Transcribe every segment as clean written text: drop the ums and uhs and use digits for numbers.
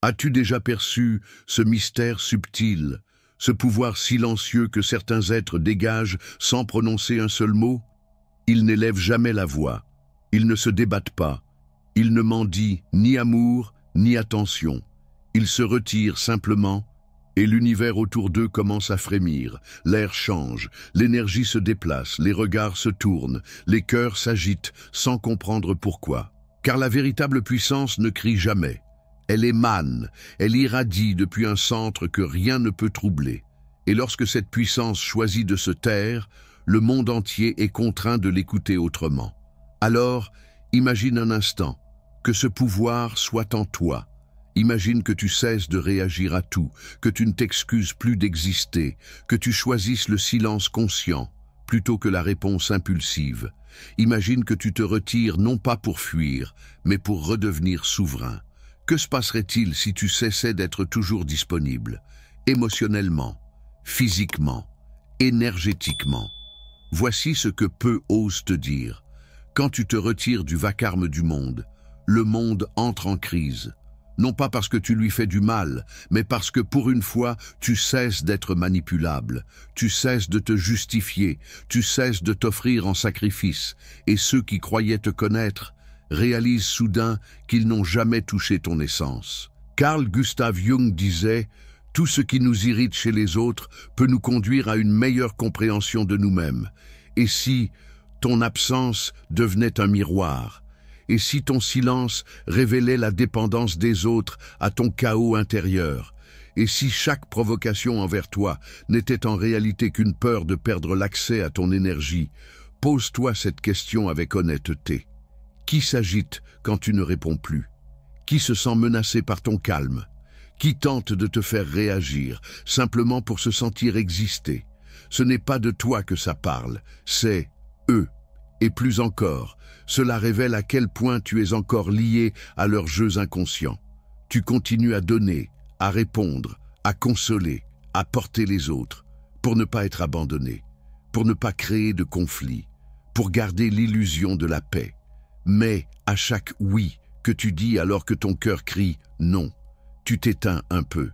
As-tu déjà perçu ce mystère subtil, ce pouvoir silencieux que certains êtres dégagent sans prononcer un seul mot? Ils n'élèvent jamais la voix, ils ne se débattent pas, ils ne mendient ni amour ni attention. Ils se retirent simplement, et l'univers autour d'eux commence à frémir. L'air change, l'énergie se déplace, les regards se tournent, les cœurs s'agitent sans comprendre pourquoi. Car la véritable puissance ne crie jamais. Elle émane, elle irradie depuis un centre que rien ne peut troubler. Et lorsque cette puissance choisit de se taire, le monde entier est contraint de l'écouter autrement. Alors, imagine un instant que ce pouvoir soit en toi. Imagine que tu cesses de réagir à tout, que tu ne t'excuses plus d'exister, que tu choisisses le silence conscient plutôt que la réponse impulsive. Imagine que tu te retires non pas pour fuir, mais pour redevenir souverain. Que se passerait-il si tu cessais d'être toujours disponible, émotionnellement, physiquement, énergétiquement? Voici ce que peu osent te dire. Quand tu te retires du vacarme du monde, le monde entre en crise. Non pas parce que tu lui fais du mal, mais parce que pour une fois, tu cesses d'être manipulable, tu cesses de te justifier, tu cesses de t'offrir en sacrifice, et ceux qui croyaient te connaître réalisent soudain qu'ils n'ont jamais touché ton essence. Carl Gustav Jung disait « Tout ce qui nous irrite chez les autres peut nous conduire à une meilleure compréhension de nous-mêmes. Et si ton absence devenait un miroir ? Et si ton silence révélait la dépendance des autres à ton chaos intérieur? Et si chaque provocation envers toi n'était en réalité qu'une peur de perdre l'accès à ton énergie? Pose-toi cette question avec honnêteté. Qui s'agite quand tu ne réponds plus? Qui se sent menacé par ton calme? Qui tente de te faire réagir, simplement pour se sentir exister? Ce n'est pas de toi que ça parle, c'est eux. Et plus encore, cela révèle à quel point tu es encore lié à leurs jeux inconscients. Tu continues à donner, à répondre, à consoler, à porter les autres, pour ne pas être abandonné, pour ne pas créer de conflit, pour garder l'illusion de la paix. Mais à chaque oui que tu dis alors que ton cœur crie non, tu t'éteins un peu.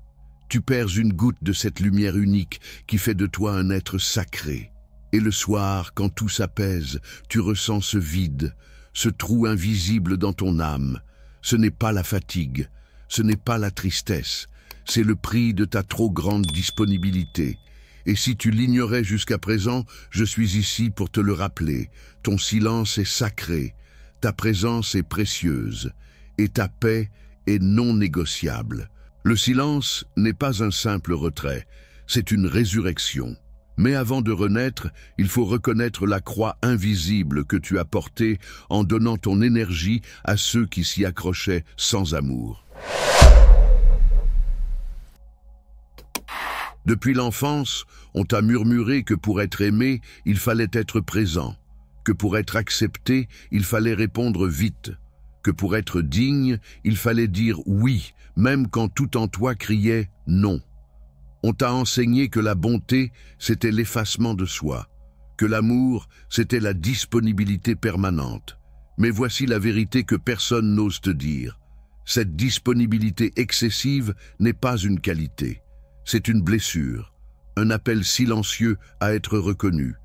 Tu perds une goutte de cette lumière unique qui fait de toi un être sacré. Et le soir, quand tout s'apaise, tu ressens ce vide, ce trou invisible dans ton âme. Ce n'est pas la fatigue, ce n'est pas la tristesse, c'est le prix de ta trop grande disponibilité. Et si tu l'ignorais jusqu'à présent, je suis ici pour te le rappeler. Ton silence est sacré, ta présence est précieuse, et ta paix est non négociable. Le silence n'est pas un simple retrait, c'est une résurrection. Mais avant de renaître, il faut reconnaître la croix invisible que tu as portée en donnant ton énergie à ceux qui s'y accrochaient sans amour. Depuis l'enfance, on t'a murmuré que pour être aimé, il fallait être présent, que pour être accepté, il fallait répondre vite, que pour être digne, il fallait dire oui, même quand tout en toi criait non. On t'a enseigné que la bonté, c'était l'effacement de soi, que l'amour, c'était la disponibilité permanente. Mais voici la vérité que personne n'ose te dire. Cette disponibilité excessive n'est pas une qualité. C'est une blessure, un appel silencieux à être reconnu,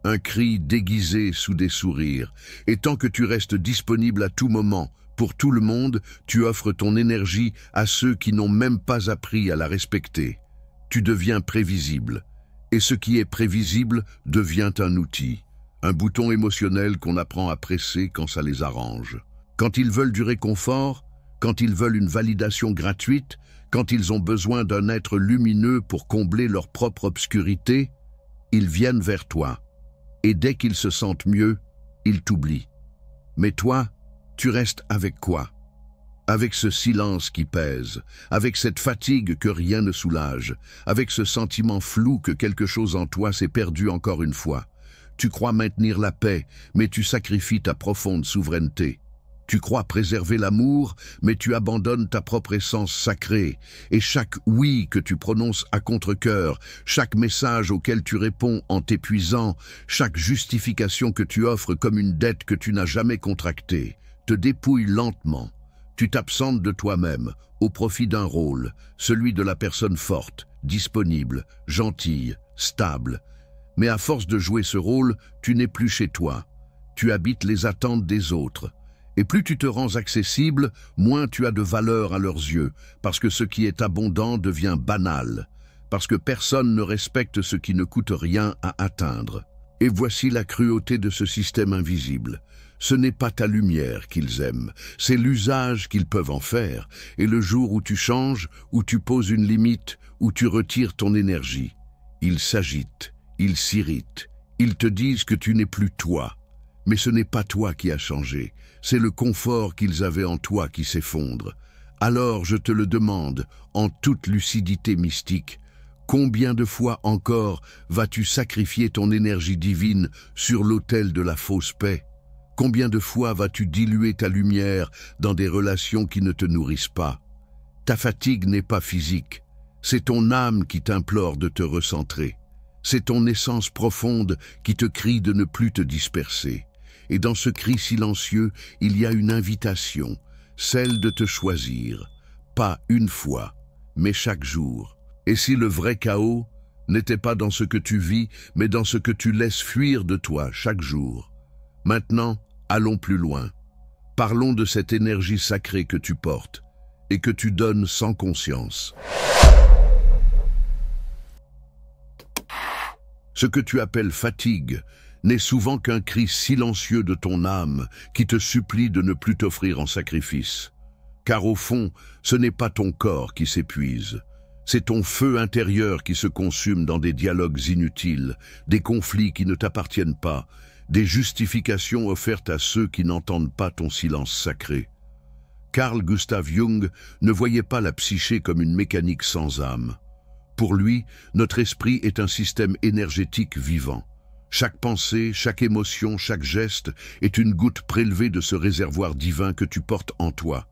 un cri déguisé sous des sourires. Et tant que tu restes disponible à tout moment, pour tout le monde, tu offres ton énergie à ceux qui n'ont même pas appris à la respecter. Tu deviens prévisible, et ce qui est prévisible devient un outil, un bouton émotionnel qu'on apprend à presser quand ça les arrange. Quand ils veulent du réconfort, quand ils veulent une validation gratuite, quand ils ont besoin d'un être lumineux pour combler leur propre obscurité, ils viennent vers toi, et dès qu'ils se sentent mieux, ils t'oublient. Mais toi, tu restes avec quoi? Avec ce silence qui pèse, avec cette fatigue que rien ne soulage, avec ce sentiment flou que quelque chose en toi s'est perdu encore une fois. Tu crois maintenir la paix, mais tu sacrifies ta profonde souveraineté. Tu crois préserver l'amour, mais tu abandonnes ta propre essence sacrée. Et chaque oui que tu prononces à contre-cœur, chaque message auquel tu réponds en t'épuisant, chaque justification que tu offres comme une dette que tu n'as jamais contractée, te dépouille lentement, Tu t'absentes de toi-même, au profit d'un rôle, celui de la personne forte, disponible, gentille, stable. Mais à force de jouer ce rôle, tu n'es plus chez toi. Tu habites les attentes des autres. Et plus tu te rends accessible, moins tu as de valeur à leurs yeux, parce que ce qui est abondant devient banal, parce que personne ne respecte ce qui ne coûte rien à atteindre. Et voici la cruauté de ce système invisible. Ce n'est pas ta lumière qu'ils aiment, c'est l'usage qu'ils peuvent en faire, et le jour où tu changes, où tu poses une limite, où tu retires ton énergie, ils s'agitent, ils s'irritent, ils te disent que tu n'es plus toi. Mais ce n'est pas toi qui as changé, c'est le confort qu'ils avaient en toi qui s'effondre. Alors je te le demande, en toute lucidité mystique, combien de fois encore vas-tu sacrifier ton énergie divine sur l'autel de la fausse paix? Combien de fois vas-tu diluer ta lumière dans des relations qui ne te nourrissent pas? Ta fatigue n'est pas physique, c'est ton âme qui t'implore de te recentrer. C'est ton essence profonde qui te crie de ne plus te disperser. Et dans ce cri silencieux, il y a une invitation, celle de te choisir, pas une fois, mais chaque jour. Et si le vrai chaos n'était pas dans ce que tu vis, mais dans ce que tu laisses fuir de toi chaque jour? Maintenant, allons plus loin. Parlons de cette énergie sacrée que tu portes et que tu donnes sans conscience. Ce que tu appelles fatigue n'est souvent qu'un cri silencieux de ton âme qui te supplie de ne plus t'offrir en sacrifice. Car au fond, ce n'est pas ton corps qui s'épuise. C'est ton feu intérieur qui se consume dans des dialogues inutiles, des conflits qui ne t'appartiennent pas, des justifications offertes à ceux qui n'entendent pas ton silence sacré. Carl Gustav Jung ne voyait pas la psyché comme une mécanique sans âme. Pour lui, notre esprit est un système énergétique vivant. Chaque pensée, chaque émotion, chaque geste est une goutte prélevée de ce réservoir divin que tu portes en toi.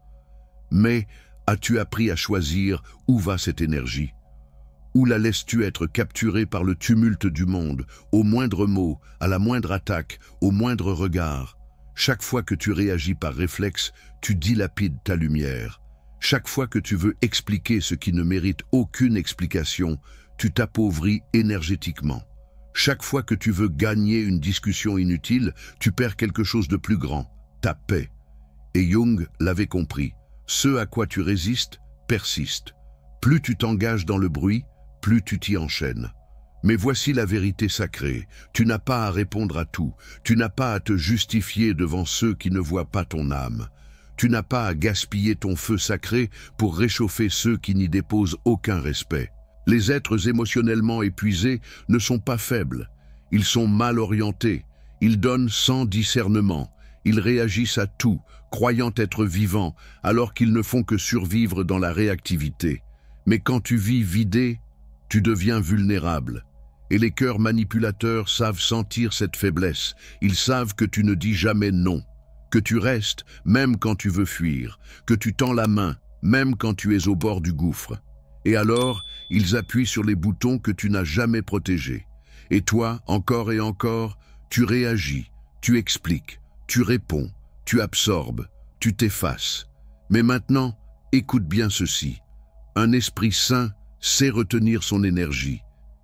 Mais as-tu appris à choisir où va cette énergie? Où la laisses-tu être capturée par le tumulte du monde, au moindre mot, à la moindre attaque, au moindre regard? Chaque fois que tu réagis par réflexe, tu dilapides ta lumière. Chaque fois que tu veux expliquer ce qui ne mérite aucune explication, tu t'appauvris énergétiquement. Chaque fois que tu veux gagner une discussion inutile, tu perds quelque chose de plus grand, ta paix. Et Jung l'avait compris. Ce à quoi tu résistes persiste. Plus tu t'engages dans le bruit, plus tu t'y enchaînes. Mais voici la vérité sacrée. Tu n'as pas à répondre à tout. Tu n'as pas à te justifier devant ceux qui ne voient pas ton âme. Tu n'as pas à gaspiller ton feu sacré pour réchauffer ceux qui n'y déposent aucun respect. Les êtres émotionnellement épuisés ne sont pas faibles. Ils sont mal orientés. Ils donnent sans discernement. Ils réagissent à tout, croyant être vivants, alors qu'ils ne font que survivre dans la réactivité. Mais quand tu vis vidé, tu deviens vulnérable. Et les cœurs manipulateurs savent sentir cette faiblesse. Ils savent que tu ne dis jamais non, que tu restes même quand tu veux fuir, que tu tends la main même quand tu es au bord du gouffre. Et alors, ils appuient sur les boutons que tu n'as jamais protégés. Et toi, encore et encore, tu réagis, tu expliques, tu réponds, tu absorbes, tu t'effaces. Mais maintenant, écoute bien ceci. Un esprit sain sait retenir son énergie.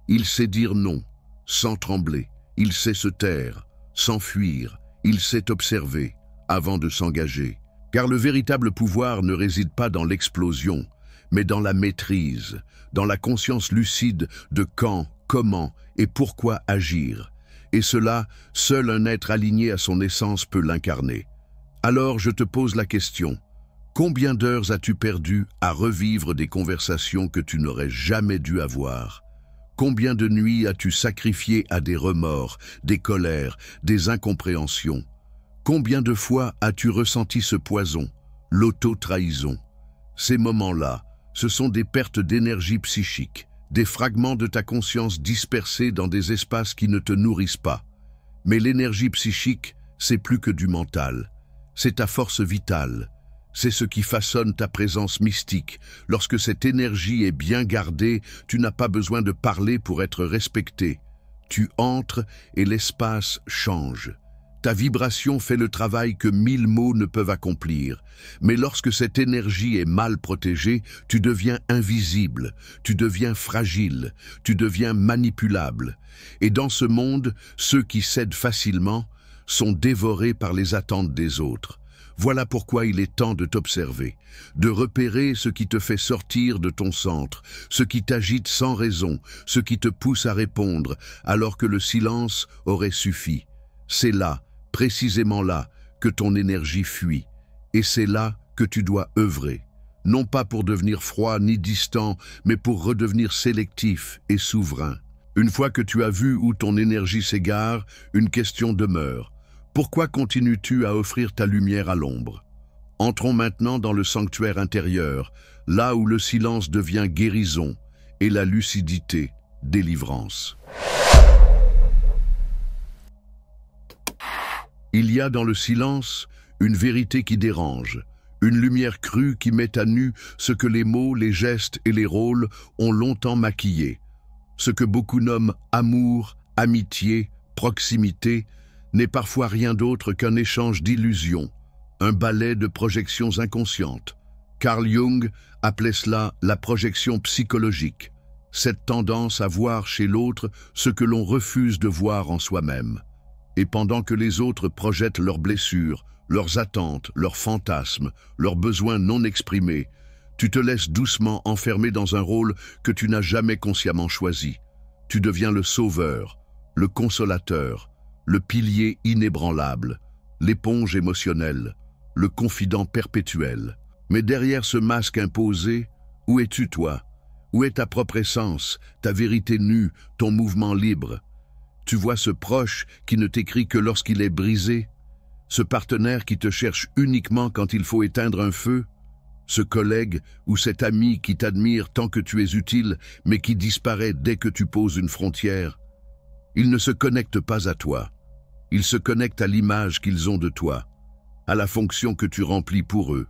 Il sait dire non, sans trembler. Il sait se taire, s'enfuir. Il sait observer, avant de s'engager. Car le véritable pouvoir ne réside pas dans l'explosion, mais dans la maîtrise, dans la conscience lucide de quand, comment et pourquoi agir. Et cela, seul un être aligné à son essence peut l'incarner. Alors je te pose la question. Combien d'heures as-tu perdu à revivre des conversations que tu n'aurais jamais dû avoir? Combien de nuits as-tu sacrifié à des remords, des colères, des incompréhensions? Combien de fois as-tu ressenti ce poison, l'auto-trahison? Ces moments-là, ce sont des pertes d'énergie psychique, des fragments de ta conscience dispersés dans des espaces qui ne te nourrissent pas. Mais l'énergie psychique, c'est plus que du mental. C'est ta force vitale. C'est ce qui façonne ta présence mystique. Lorsque cette énergie est bien gardée, tu n'as pas besoin de parler pour être respecté. Tu entres et l'espace change. Ta vibration fait le travail que 1000 mots ne peuvent accomplir. Mais lorsque cette énergie est mal protégée, tu deviens invisible, tu deviens fragile, tu deviens manipulable. Et dans ce monde, ceux qui cèdent facilement sont dévorés par les attentes des autres. Voilà pourquoi il est temps de t'observer, de repérer ce qui te fait sortir de ton centre, ce qui t'agite sans raison, ce qui te pousse à répondre, alors que le silence aurait suffi. C'est là, précisément là, que ton énergie fuit. Et c'est là que tu dois œuvrer. Non pas pour devenir froid ni distant, mais pour redevenir sélectif et souverain. Une fois que tu as vu où ton énergie s'égare, une question demeure. Pourquoi continues-tu à offrir ta lumière à l'ombre? Entrons maintenant dans le sanctuaire intérieur, là où le silence devient guérison et la lucidité, délivrance. Il y a dans le silence une vérité qui dérange, une lumière crue qui met à nu ce que les mots, les gestes et les rôles ont longtemps maquillé. Ce que beaucoup nomment amour, amitié, proximité, n'est parfois rien d'autre qu'un échange d'illusions, un ballet de projections inconscientes. Carl Jung appelait cela la projection psychologique, cette tendance à voir chez l'autre ce que l'on refuse de voir en soi-même. Et pendant que les autres projettent leurs blessures, leurs attentes, leurs fantasmes, leurs besoins non exprimés, tu te laisses doucement enfermer dans un rôle que tu n'as jamais consciemment choisi. Tu deviens le sauveur, le consolateur, le pilier inébranlable, l'éponge émotionnelle, le confident perpétuel. Mais derrière ce masque imposé, où es-tu toi? Où est ta propre essence, ta vérité nue, ton mouvement libre? Tu vois ce proche qui ne t'écrit que lorsqu'il est brisé? Ce partenaire qui te cherche uniquement quand il faut éteindre un feu? Ce collègue ou cet ami qui t'admire tant que tu es utile, mais qui disparaît dès que tu poses une frontière? Ils ne se connectent pas à toi. Ils se connectent à l'image qu'ils ont de toi, à la fonction que tu remplis pour eux.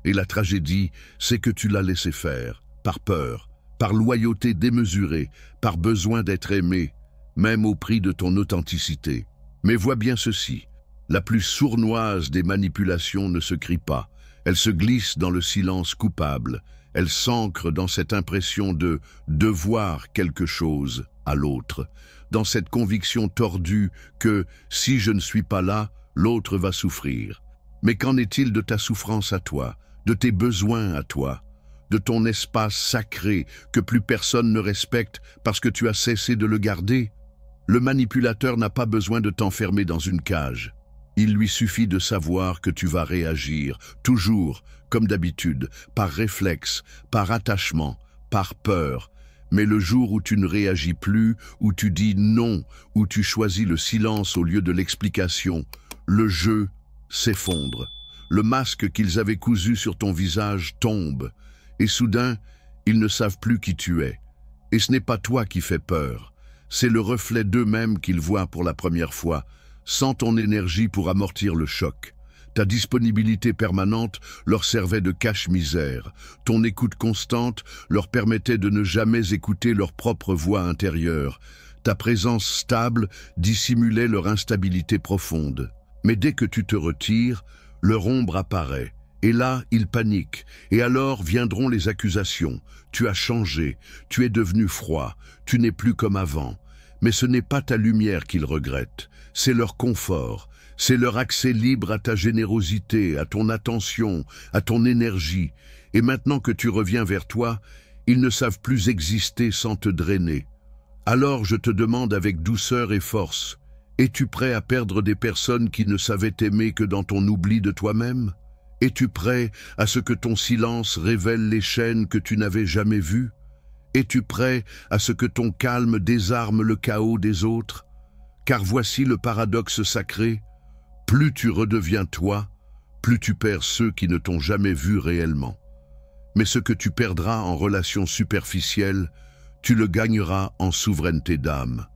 Et la tragédie, c'est que tu l'as laissé faire, par peur, par loyauté démesurée, par besoin d'être aimé, même au prix de ton authenticité. Mais vois bien ceci, la plus sournoise des manipulations ne se crie pas, elle se glisse dans le silence coupable, elle s'ancre dans cette impression de devoir quelque chose à l'autre, dans cette conviction tordue que, si je ne suis pas là, l'autre va souffrir. Mais qu'en est-il de ta souffrance à toi, de tes besoins à toi, de ton espace sacré que plus personne ne respecte parce que tu as cessé de le garder? Le manipulateur n'a pas besoin de t'enfermer dans une cage. Il lui suffit de savoir que tu vas réagir, toujours, comme d'habitude, par réflexe, par attachement, par peur. Mais le jour où tu ne réagis plus, où tu dis non, où tu choisis le silence au lieu de l'explication, le jeu s'effondre. Le masque qu'ils avaient cousu sur ton visage tombe. Et soudain, ils ne savent plus qui tu es. Et ce n'est pas toi qui fais peur. C'est le reflet d'eux-mêmes qu'ils voient pour la première fois, sans ton énergie pour amortir le choc. Ta disponibilité permanente leur servait de cache-misère. Ton écoute constante leur permettait de ne jamais écouter leur propre voix intérieure. Ta présence stable dissimulait leur instabilité profonde. Mais dès que tu te retires, leur ombre apparaît. Et là, ils paniquent. Et alors viendront les accusations. Tu as changé, tu es devenu froid, tu n'es plus comme avant. Mais ce n'est pas ta lumière qu'ils regrettent, c'est leur confort, c'est leur accès libre à ta générosité, à ton attention, à ton énergie. Et maintenant que tu reviens vers toi, ils ne savent plus exister sans te drainer. Alors je te demande avec douceur et force, es-tu prêt à perdre des personnes qui ne savaient t'aimer que dans ton oubli de toi-même? Es-tu prêt à ce que ton silence révèle les chaînes que tu n'avais jamais vues? Es-tu prêt à ce que ton calme désarme le chaos des autres? Car voici le paradoxe sacré, plus tu redeviens toi, plus tu perds ceux qui ne t'ont jamais vu réellement. Mais ce que tu perdras en relations superficielles, tu le gagneras en souveraineté d'âme.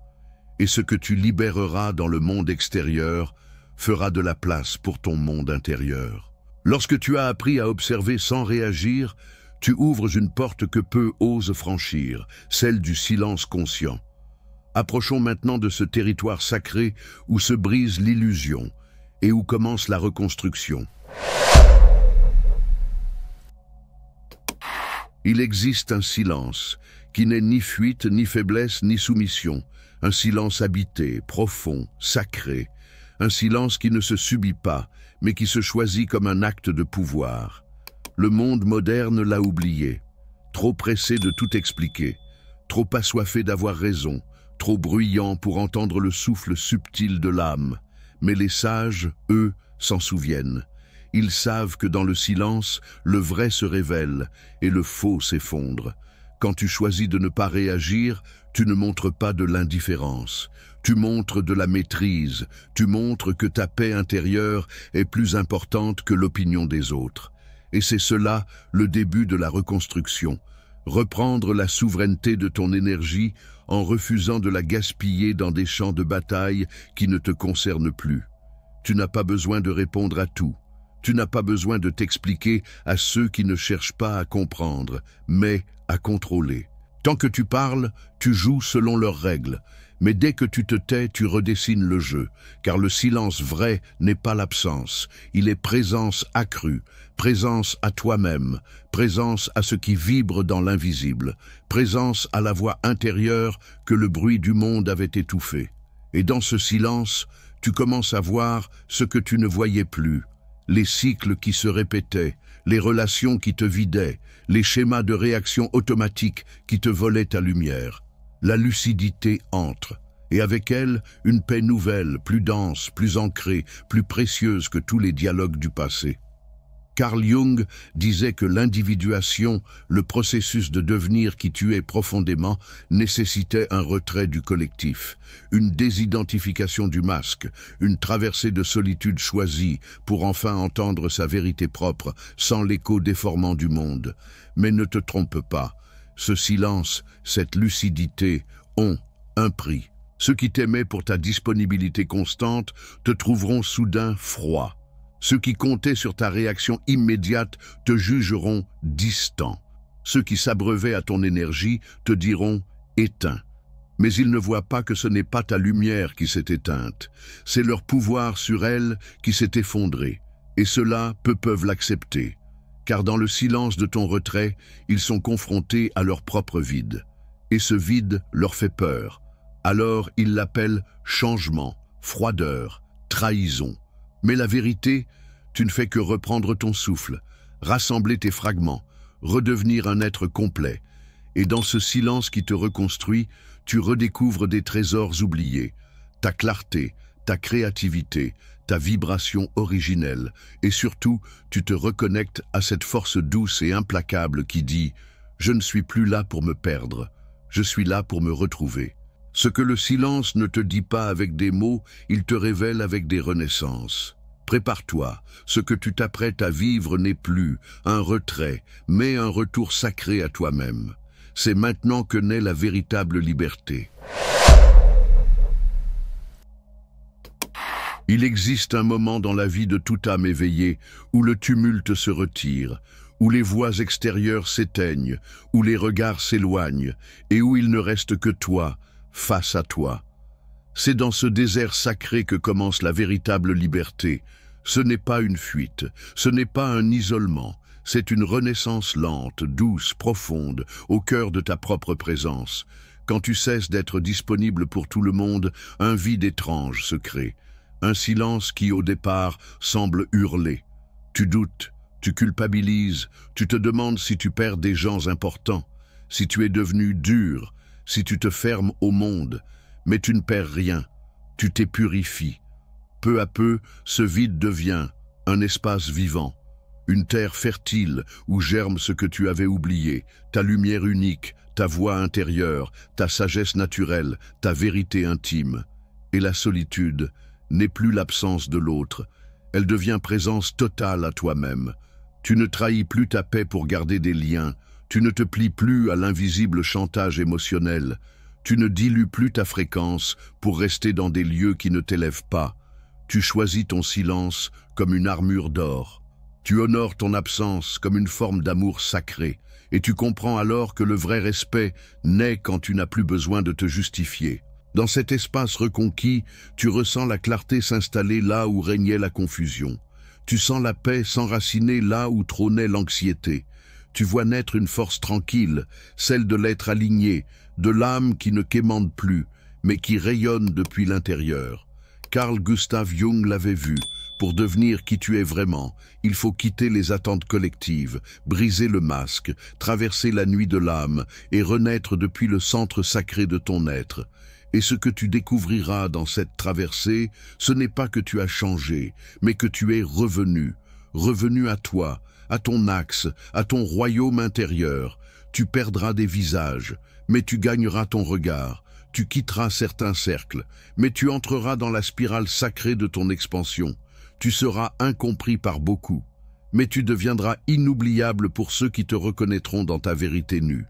Et ce que tu libéreras dans le monde extérieur fera de la place pour ton monde intérieur. Lorsque tu as appris à observer sans réagir, tu ouvres une porte que peu osent franchir, celle du silence conscient. Approchons maintenant de ce territoire sacré où se brise l'illusion et où commence la reconstruction. Il existe un silence qui n'est ni fuite, ni faiblesse, ni soumission, un silence habité, profond, sacré, un silence qui ne se subit pas, mais qui se choisit comme un acte de pouvoir. Le monde moderne l'a oublié, trop pressé de tout expliquer, trop assoiffé d'avoir raison, trop bruyant pour entendre le souffle subtil de l'âme. Mais les sages, eux, s'en souviennent. Ils savent que dans le silence, le vrai se révèle et le faux s'effondre. Quand tu choisis de ne pas réagir, tu ne montres pas de l'indifférence. Tu montres de la maîtrise, tu montres que ta paix intérieure est plus importante que l'opinion des autres. Et c'est cela le début de la reconstruction. Reprendre la souveraineté de ton énergie en refusant de la gaspiller dans des champs de bataille qui ne te concernent plus. Tu n'as pas besoin de répondre à tout. Tu n'as pas besoin de t'expliquer à ceux qui ne cherchent pas à comprendre, mais à contrôler. Tant que tu parles, tu joues selon leurs règles. Mais dès que tu te tais, tu redessines le jeu, car le silence vrai n'est pas l'absence. Il est présence accrue, présence à toi-même, présence à ce qui vibre dans l'invisible, présence à la voix intérieure que le bruit du monde avait étouffée. Et dans ce silence, tu commences à voir ce que tu ne voyais plus, les cycles qui se répétaient, les relations qui te vidaient, les schémas de réaction automatique qui te volaient ta lumière. La lucidité entre, et avec elle, une paix nouvelle, plus dense, plus ancrée, plus précieuse que tous les dialogues du passé. Carl Jung disait que l'individuation, le processus de devenir qui tu es profondément, nécessitait un retrait du collectif, une désidentification du masque, une traversée de solitude choisie pour enfin entendre sa vérité propre, sans l'écho déformant du monde. Mais ne te trompe pas, ce silence, cette lucidité ont un prix. Ceux qui t'aimaient pour ta disponibilité constante te trouveront soudain froid. Ceux qui comptaient sur ta réaction immédiate te jugeront distant. Ceux qui s'abreuvaient à ton énergie te diront éteint. Mais ils ne voient pas que ce n'est pas ta lumière qui s'est éteinte. C'est leur pouvoir sur elle qui s'est effondré. Et ceux-là, peu peuvent l'accepter. Car dans le silence de ton retrait, ils sont confrontés à leur propre vide. Et ce vide leur fait peur. Alors ils l'appellent changement, froideur, trahison. Mais la vérité, tu ne fais que reprendre ton souffle, rassembler tes fragments, redevenir un être complet. Et dans ce silence qui te reconstruit, tu redécouvres des trésors oubliés, ta clarté, ta créativité, ta vibration originelle. Et surtout, tu te reconnectes à cette force douce et implacable qui dit « Je ne suis plus là pour me perdre, je suis là pour me retrouver ». Ce que le silence ne te dit pas avec des mots, il te révèle avec des renaissances. Prépare-toi, ce que tu t'apprêtes à vivre n'est plus un retrait, mais un retour sacré à toi-même. C'est maintenant que naît la véritable liberté. Il existe un moment dans la vie de toute âme éveillée où le tumulte se retire, où les voix extérieures s'éteignent, où les regards s'éloignent, et où il ne reste que toi, face à toi. C'est dans ce désert sacré que commence la véritable liberté. Ce n'est pas une fuite, ce n'est pas un isolement, c'est une renaissance lente, douce, profonde, au cœur de ta propre présence. Quand tu cesses d'être disponible pour tout le monde, un vide étrange se crée, un silence qui au départ semble hurler. Tu doutes, tu culpabilises, tu te demandes si tu perds des gens importants, si tu es devenu dur, si tu te fermes au monde, mais tu ne perds rien, tu t'es purifié. Peu à peu, ce vide devient un espace vivant, une terre fertile où germe ce que tu avais oublié, ta lumière unique, ta voix intérieure, ta sagesse naturelle, ta vérité intime. Et la solitude n'est plus l'absence de l'autre, elle devient présence totale à toi-même. Tu ne trahis plus ta paix pour garder des liens, tu ne te plies plus à l'invisible chantage émotionnel, tu ne dilues plus ta fréquence pour rester dans des lieux qui ne t'élèvent pas. Tu choisis ton silence comme une armure d'or. Tu honores ton absence comme une forme d'amour sacré, et tu comprends alors que le vrai respect naît quand tu n'as plus besoin de te justifier. Dans cet espace reconquis, tu ressens la clarté s'installer là où régnait la confusion. Tu sens la paix s'enraciner là où trônait l'anxiété. Tu vois naître une force tranquille, celle de l'être aligné, de l'âme qui ne quémande plus, mais qui rayonne depuis l'intérieur. Carl Gustav Jung l'avait vu. Pour devenir qui tu es vraiment, il faut quitter les attentes collectives, briser le masque, traverser la nuit de l'âme et renaître depuis le centre sacré de ton être. Et ce que tu découvriras dans cette traversée, ce n'est pas que tu as changé, mais que tu es revenu. Revenu à toi, à ton axe, à ton royaume intérieur. Tu perdras des visages, mais tu gagneras ton regard. Tu quitteras certains cercles, mais tu entreras dans la spirale sacrée de ton expansion. Tu seras incompris par beaucoup, mais tu deviendras inoubliable pour ceux qui te reconnaîtront dans ta vérité nue.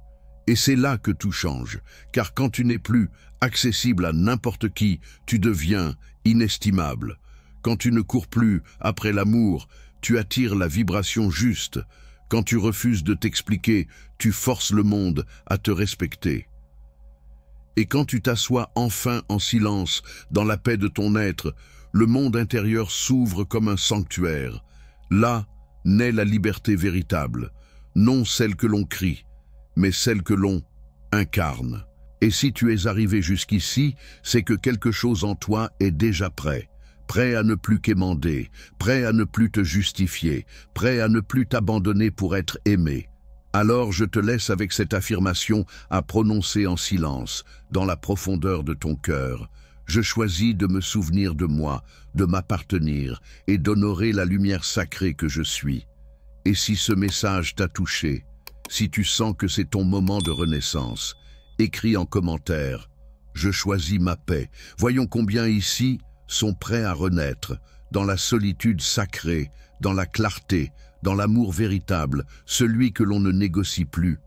Et c'est là que tout change, car quand tu n'es plus accessible à n'importe qui, tu deviens inestimable. Quand tu ne cours plus après l'amour, tu attires la vibration juste. Quand tu refuses de t'expliquer, tu forces le monde à te respecter. Et quand tu t'assois enfin en silence, dans la paix de ton être, le monde intérieur s'ouvre comme un sanctuaire. Là naît la liberté véritable, non celle que l'on crie, mais celle que l'on incarne. Et si tu es arrivé jusqu'ici, c'est que quelque chose en toi est déjà prêt. Prêt à ne plus quémander, prêt à ne plus te justifier, prêt à ne plus t'abandonner pour être aimé. Alors je te laisse avec cette affirmation à prononcer en silence, dans la profondeur de ton cœur. Je choisis de me souvenir de moi, de m'appartenir et d'honorer la lumière sacrée que je suis. Et si ce message t'a touché, si tu sens que c'est ton moment de renaissance, écris en commentaire « Je choisis ma paix ». Voyons combien ici sont prêts à renaître, dans la solitude sacrée, dans la clarté, dans l'amour véritable, celui que l'on ne négocie plus.